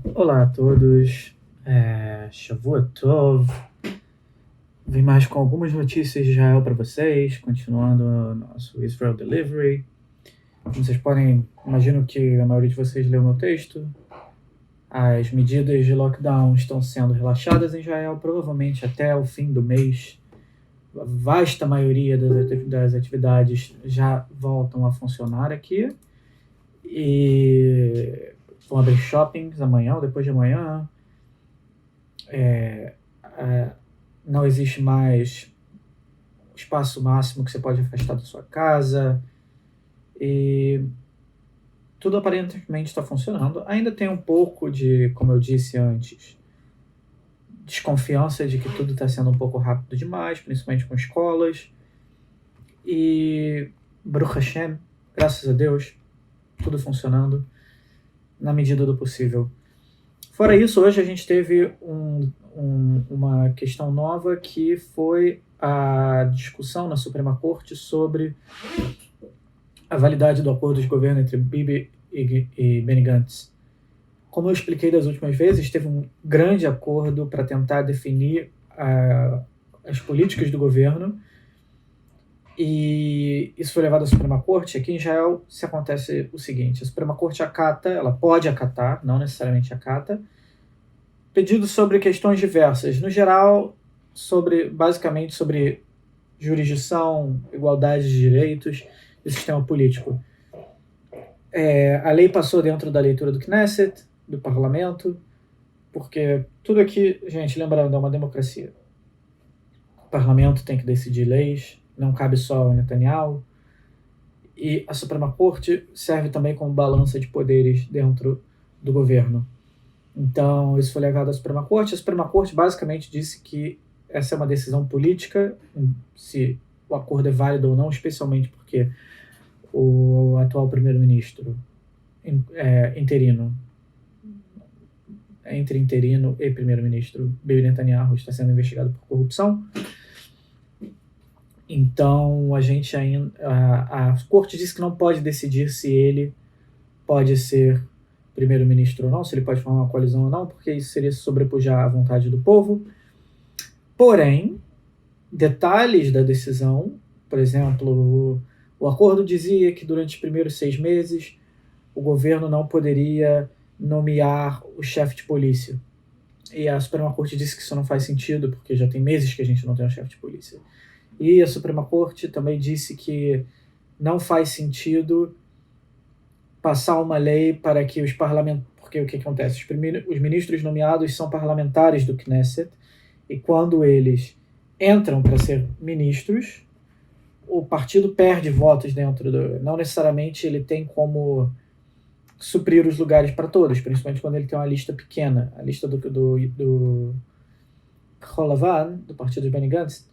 Olá a todos, Shavua Tov. Vim mais com algumas notícias de Israel para vocês, continuando o nosso Israel Delivery. Como vocês podem, imagino que a maioria de vocês leu meu texto. As medidas de lockdown estão sendo relaxadas em Israel, provavelmente até o fim do mês. A vasta maioria das atividades já voltam a funcionar aqui. E vão abrir shoppings amanhã ou depois de amanhã. Não existe mais espaço máximo que você pode afastar da sua casa. E tudo aparentemente está funcionando. Ainda tem um pouco de, como eu disse antes, desconfiança de que tudo está sendo um pouco rápido demais, principalmente com escolas. E Baruch Hashem, graças a Deus, tudo funcionando na medida do possível. Fora isso, hoje a gente teve uma questão nova que foi a discussão na Suprema Corte sobre a validade do acordo de governo entre Bibi e Benny Gantz. Como eu expliquei das últimas vezes, teve um grande acordo para tentar definir as políticas do governo, e isso foi levado à Suprema Corte. Aqui em Israel, se acontece o seguinte: a Suprema Corte acata, ela pode acatar, não necessariamente acata, pedidos sobre questões diversas, no geral, basicamente sobre jurisdição, igualdade de direitos e sistema político. A lei passou dentro da leitura do Knesset, do parlamento, porque tudo aqui, gente, lembrando, é uma democracia. O parlamento tem que decidir leis, não cabe só ao Netanyahu, e a Suprema Corte serve também como balança de poderes dentro do governo. Então, isso foi levado à Suprema Corte. A Suprema Corte basicamente disse que essa é uma decisão política, se o acordo é válido ou não, especialmente porque o atual primeiro-ministro interino, entre interino e primeiro-ministro, Bibi Netanyahu, está sendo investigado por corrupção. Então, a Corte disse que não pode decidir se ele pode ser primeiro-ministro ou não, se ele pode formar uma coalizão ou não, porque isso seria sobrepujar a vontade do povo. Porém, detalhes da decisão, por exemplo, o acordo dizia que durante os primeiros 6 meses o governo não poderia nomear o chefe de polícia. E a Suprema Corte disse que isso não faz sentido, porque já tem meses que a gente não tem um chefe de polícia. E a Suprema Corte também disse que não faz sentido passar uma lei para que os parlamentares... Porque o que acontece? Os ministros nomeados são parlamentares do Knesset, e quando eles entram para ser ministros, o partido perde votos dentro do... Não necessariamente ele tem como suprir os lugares para todos, principalmente quando ele tem uma lista pequena. A lista do Cholavan, do partido de Benny Gantz,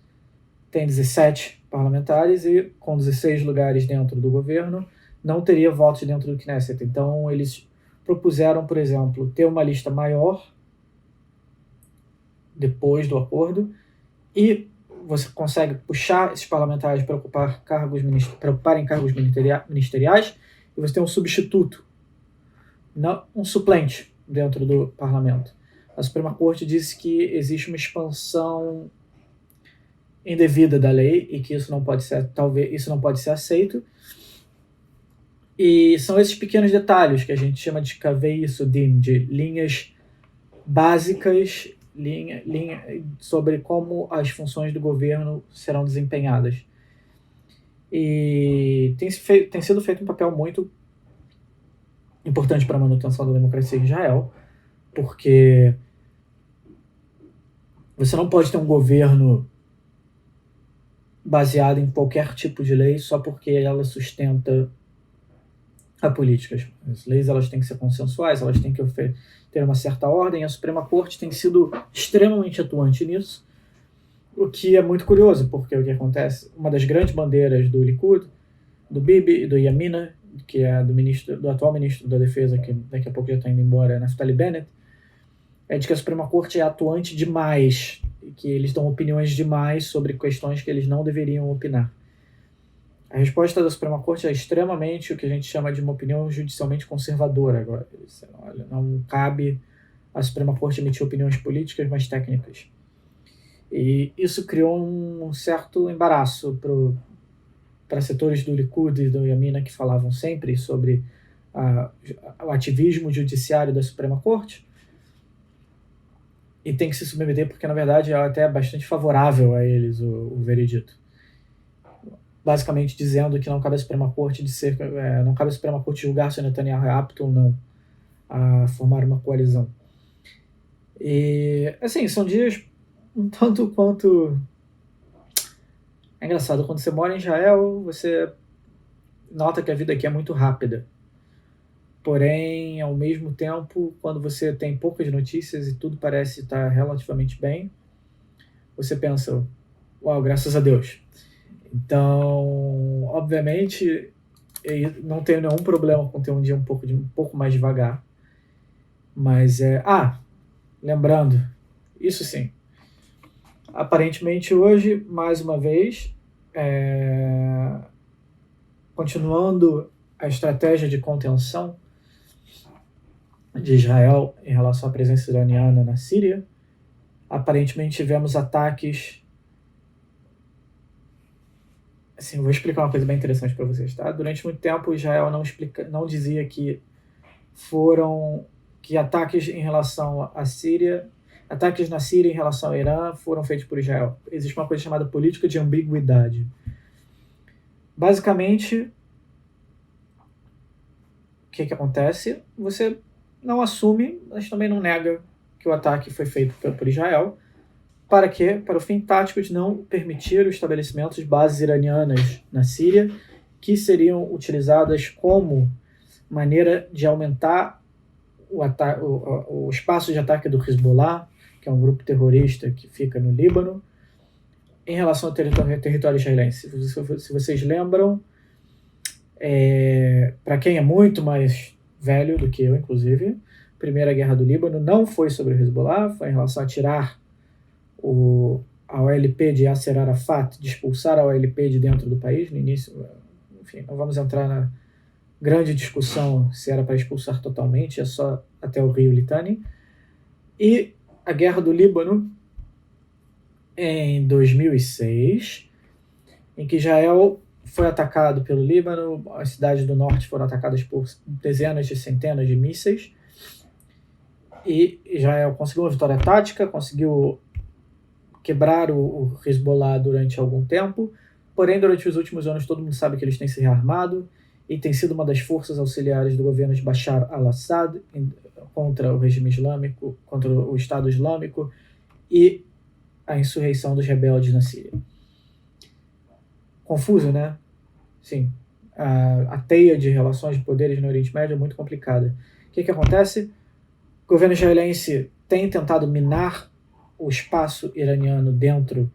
tem 17 parlamentares, e com 16 lugares dentro do governo, não teria votos dentro do Knesset. Então, eles propuseram, por exemplo, ter uma lista maior depois do acordo, e você consegue puxar esses parlamentares para ocuparem cargos ministeriais, e você tem um substituto, não, um suplente dentro do parlamento. A Suprema Corte disse que existe uma expansão indevida da lei e que isso não pode ser aceito. E são esses pequenos detalhes que a gente chama de kavei sudim, de linhas básicas, sobre como as funções do governo serão desempenhadas. E tem sido feito um papel muito importante para a manutenção da democracia em Israel, porque você não pode ter um governo baseado em qualquer tipo de lei só porque ela sustenta a política. As leis, elas têm que ser consensuais, elas têm que ter uma certa ordem. A Suprema Corte tem sido extremamente atuante nisso, o que é muito curioso, porque o que acontece, uma das grandes bandeiras do Likud, do Bibi e do Yamina, que é do atual ministro da Defesa, que daqui a pouco já está indo embora, Naftali Bennett, é de que a Suprema Corte é atuante demais, e que eles dão opiniões demais sobre questões que eles não deveriam opinar. A resposta da Suprema Corte é extremamente o que a gente chama de uma opinião judicialmente conservadora agora. Olha, não cabe a Suprema Corte emitir opiniões políticas mais técnicas. E isso criou um certo embaraço para setores do Likud e do Yamina que falavam sempre sobre o ativismo judiciário da Suprema Corte, e tem que se submeter porque, na verdade, é até bastante favorável a eles o veredito. Basicamente dizendo que não cabe à Suprema Corte não cabe à Suprema Corte julgar se o Netanyahu é apto ou não a formar uma coalizão. E, assim, são dias um tanto quanto... É engraçado, quando você mora em Israel, você nota que a vida aqui é muito rápida. Porém, ao mesmo tempo, quando você tem poucas notícias e tudo parece estar relativamente bem, você pensa, uau, graças a Deus. Então, obviamente, não tenho nenhum problema com ter um dia um pouco mais devagar. Mas lembrando, isso sim, aparentemente hoje, mais uma vez, continuando a estratégia de contenção de Israel em relação à presença iraniana na Síria, aparentemente tivemos ataques. Assim, vou explicar uma coisa bem interessante para vocês, tá? Durante muito tempo, Israel não dizia que ataques em relação à Síria, ataques na Síria em relação ao Irã foram feitos por Israel. Existe uma coisa chamada política de ambiguidade. Basicamente, o que acontece? Você não assume, mas também não nega que o ataque foi feito por Israel. Para quê? Para o fim tático de não permitir o estabelecimento de bases iranianas na Síria, que seriam utilizadas como maneira de aumentar o espaço de ataque do Hezbollah, que é um grupo terrorista que fica no Líbano, em relação ao território israelense. Se vocês lembram, para quem é muito mais velho do que eu, inclusive, a Primeira Guerra do Líbano não foi sobre o Hezbollah, foi em relação a tirar a OLP de Yasser Arafat, de expulsar a OLP de dentro do país, no início. Enfim, não vamos entrar na grande discussão se era para expulsar totalmente, é só até o rio Litani. E a Guerra do Líbano, em 2006, em que Israel foi atacado pelo Líbano, as cidades do norte foram atacadas por dezenas de centenas de mísseis, e Israel conseguiu uma vitória tática, conseguiu quebrar o Hezbollah durante algum tempo, porém, durante os últimos anos, todo mundo sabe que eles têm se rearmado e tem sido uma das forças auxiliares do governo de Bashar al-Assad contra o regime islâmico, contra o Estado Islâmico e a insurreição dos rebeldes na Síria. Confuso, né? Sim. A teia de relações de poderes no Oriente Médio é muito complicada. O que acontece? O governo israelense tem tentado minar o espaço iraniano dentro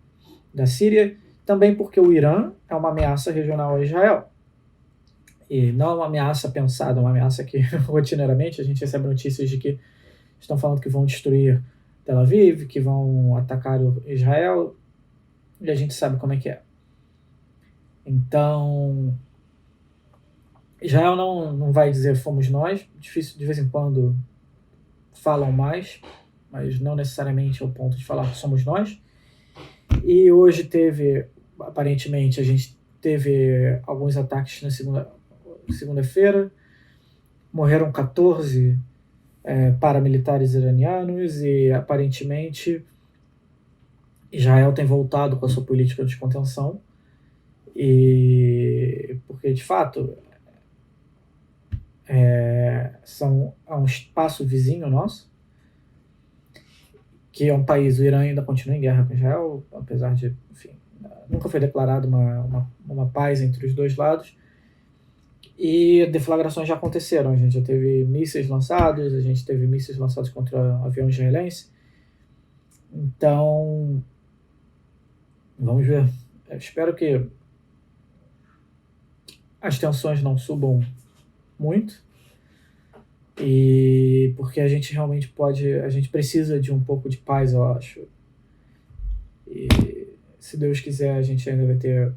da Síria, também porque o Irã é uma ameaça regional a Israel. E não é uma ameaça pensada, é uma ameaça que rotineiramente a gente recebe notícias de que estão falando que vão destruir Tel Aviv, que vão atacar Israel, e a gente sabe como é que é. Então, Israel não vai dizer fomos nós, difícil, de vez em quando falam mais, mas não necessariamente ao ponto de falar que somos nós. E hoje aparentemente, a gente teve alguns ataques na segunda-feira, morreram 14 paramilitares iranianos e aparentemente Israel tem voltado com a sua política de contenção, e porque de fato é um espaço vizinho nosso, que é um país, o Irã ainda continua em guerra com Israel, apesar de, enfim, nunca foi declarada uma paz entre os dois lados, e deflagrações já aconteceram. A gente já teve mísseis lançados, contra o avião israelense. Então, vamos ver. Eu espero que as tensões não subam muito, e porque a gente realmente a gente precisa de um pouco de paz, eu acho. E se Deus quiser, a gente ainda vai ter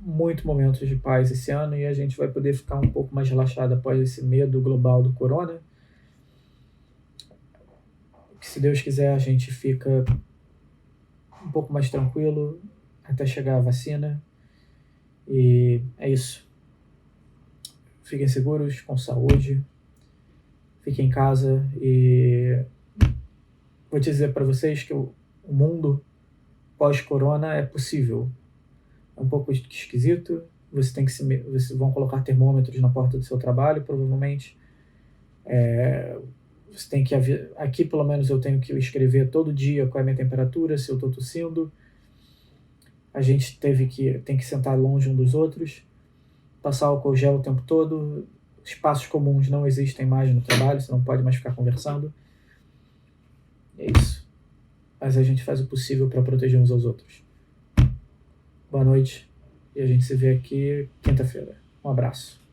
muitos momentos de paz esse ano, e a gente vai poder ficar um pouco mais relaxado após esse medo global do corona. que, se Deus quiser, a gente fica um pouco mais tranquilo até chegar a vacina. E é isso. Fiquem seguros, com saúde. Fiquem em casa. E vou dizer para vocês que o mundo pós-corona é possível. É um pouco esquisito. Vocês vão colocar termômetros na porta do seu trabalho, provavelmente. Você tem que... Aqui, pelo menos, eu tenho que escrever todo dia qual é a minha temperatura, se eu estou tossindo. A gente tem que sentar longe um dos outros, passar álcool gel o tempo todo. Espaços comuns não existem mais no trabalho, você não pode mais ficar conversando. É isso. Mas a gente faz o possível para proteger uns aos outros. Boa noite e a gente se vê aqui quinta-feira. Um abraço.